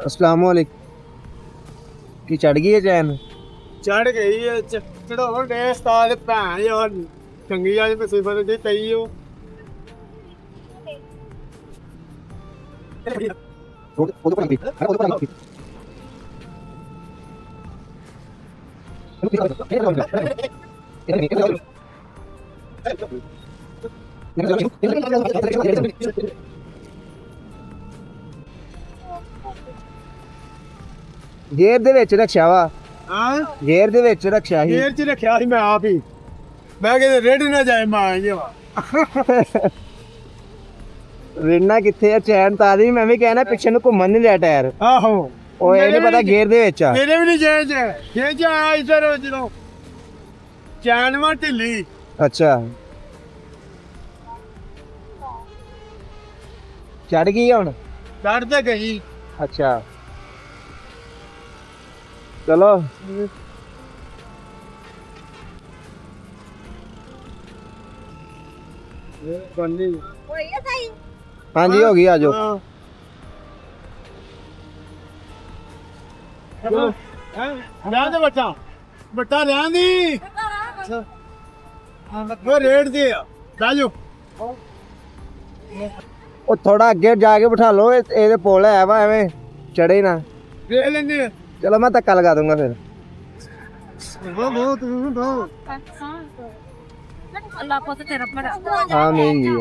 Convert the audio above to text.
अस्सलाम वालेकुम। की चढ़ गई है चैन? चढ़ गई है चढ़ाउण डे उस्ताद भैन यार चंगी आज मुसीबत दी पई हो गेर दे विच रखिया वा, हां गेर दे विच रखिया ही। गेर च रखिया ਸੀ मैं आप ही मैं कहते रेड ना जाए मां ये रिड़ना किथे है चैन तादी मैं भी कहना पिछे नु घुमन नहीं दिया टायर। आहो ओ ये नहीं पता गेर दे विच आ। मेरे भी नहीं जे आया इधर ਜਦੋਂ ਚੈਨ ਵਾ ਢਿੱਲੀ अच्छा चढ़ गई हुन? ਚੜ ਤੇ ਗਈ अच्छा चलो ਬੰਨੀ हाँ जी हो गई आ जाओ। ਰਹਿਣ ਦੇ ਬੱਟਾ ਰਹਿਣ ਦੀ ਉਹ ਰੇਡ ਦੇ ਆ ਬਹਿ ਜਾਓ ਉਹ ਥੋੜਾ ਅੱਗੇ ਜਾ ਕੇ ਬਿਠਾ ਲਓ ਇਹਦੇ ਪੁੱਲ ਹੈ ਵਾ ਐਵੇਂ ਚੜੇ ਨਾ। ਵੇਖ ਲੈਂਦੇ ਚਲੋ ਮੈਂ ਧੱਕਾ ਲਗਾ ਦੂੰਗਾ ਫਿਰ। ਬਹੁਤ अल्लाह को तो तेरा बड़ा आमीन जी।